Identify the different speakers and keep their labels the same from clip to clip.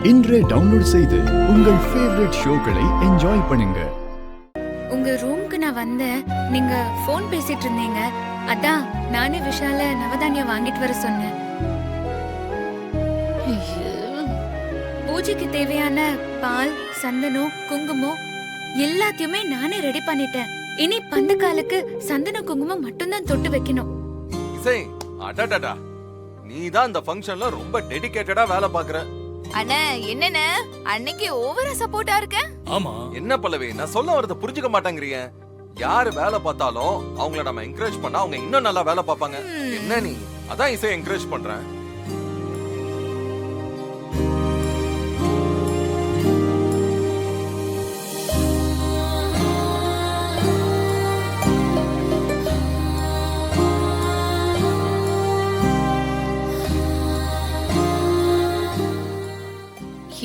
Speaker 1: இன்றே டவுன்லோட் செய்து உங்கள் ஃபேவரட் ஷோக்களை என்ஜாய் பண்ணுங்க.
Speaker 2: உங்க ரூம்க்கு நான் வந்தேன். நீங்க போன் பேசிட்டு இருந்தீங்க. அதான் நானே விஷால நவதானியம் வாங்கிட்டு வர சொன்னேன். பூஜைக்கு தேவையான பால், சந்தனம், குங்குமம் எல்லாத்தையுமே நானே ரெடி பண்ணிட்டேன். இனி பந்தக்காலுக்கு சந்தன குங்குமம் மட்டும்தான் தொட்டு வைக்கணும்.
Speaker 3: நீதான் இந்த ஃபங்க்ஷன்ல ரொம்ப டெடிகேட்டடா வேலை பாக்குற.
Speaker 4: அண்ணா என்னென்ன அன்னைக்கு ஓவரா சப்போர்ட்டா இருக்க.
Speaker 3: ஆமா என்ன பல்லவி, நான் சொல்ல வரத புரிஞ்சுக்க மாட்டேங்கறீங்க. யாரு வேலை பார்த்தாலும் அவங்கள நம்ம என்கரேஜ் பண்ணா அவங்க இன்னும் நல்லா வேலை பார்ப்பாங்க. என்ன நீ அதான் இசை என்கரேஜ் பண்றேன்.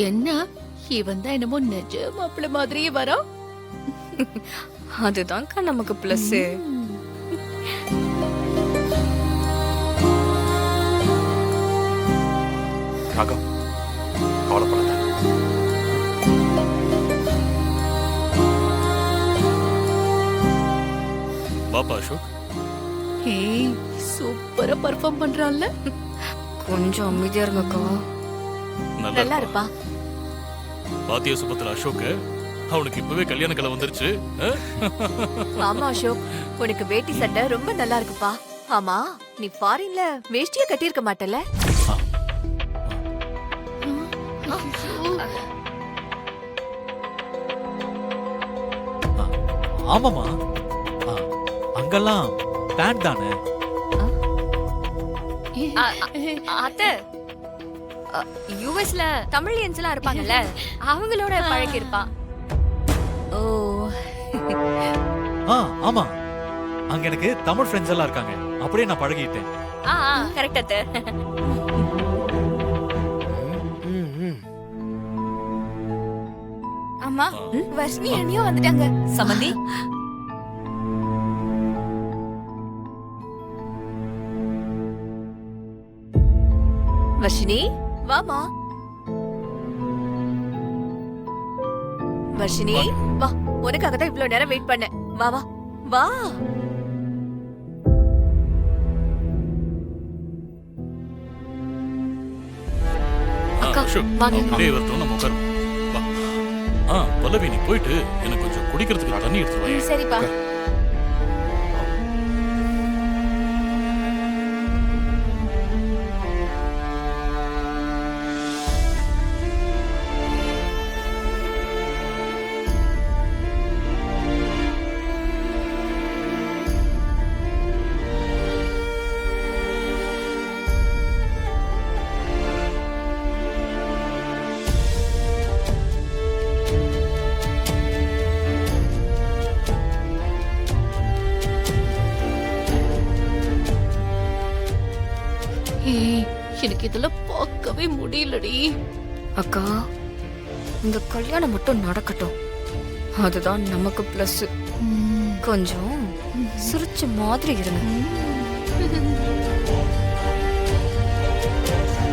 Speaker 5: என்ன இவன் தான் என்னமோ நிஜ மாப்பிள்ள மாதிரியே வரா.
Speaker 4: அதுதான்க்கா நமக்கு பிளஸ்.
Speaker 3: ராகம் கவலைப்படாத.
Speaker 6: பாப்பா அசோக்
Speaker 5: ஏய் சூப்பரா பெர்ஃபார்ம் பண்றான்ல.
Speaker 4: கொஞ்சம் அமைதியா இருங்கக்கா.
Speaker 5: நல்லா இருப்பா.
Speaker 6: பாத்தியா சுபத்ரா, அசோக் அவனுக்கு இப்பவே கல்யாண கலை வந்துருச்சு.
Speaker 5: ஆமா அசோக், உனக்கு வேட்டி சட்டை ரொம்ப நல்லா இருக்குப்பா. ஆமா நீ ஃபாரின்ல வேஷ்டிய கட்டியிருக்க மாட்டல?
Speaker 7: ஆமாமா, அங்கெல்லாம் பேண்ட் தானே.
Speaker 4: அத்தை யுஎஸ்ல தமிழியன்ஸ் எல்லாம் இருப்பாங்கல்ல, அவங்களோட பழகி இருப்பான்.
Speaker 5: ஓ
Speaker 7: ஆமா, அங்க எனக்கு தமிழ் ஃப்ரெண்ட்ஸ் எல்லாம் இருக்காங்க. அப்படியே நான் பழகிட்டேன்.
Speaker 4: கரெக்ட் அத்தை. அம்மா வர்ஷினி அண்ணியும் வந்துட்டாங்க.
Speaker 5: சமந்தி வர்ஷினி வாமா. வர்ஷினி வா, உனக்காக தான் இவ்வளவு நேரம் வெயிட் பண்ணேன். வா வா வா.
Speaker 6: அசோக் டேய் வரட்டும், நம்ம உட்காருவோம். வா. பல்லவி நீ போயிட்டு எனக்கு கொஞ்சம் குடிக்கிறதுக்கு தண்ணி எடுத்து வா.
Speaker 4: சரிப்பா.
Speaker 5: எனக்கு இதெல்லாம் பார்க்கவே முடியலடி.
Speaker 4: அக்கா இந்த கல்யாணம் மட்டும் நடக்கட்டும், அதுதான் நமக்கு பிளஸ். கொஞ்சம் சிரிச்ச மாதிரி இருங்க.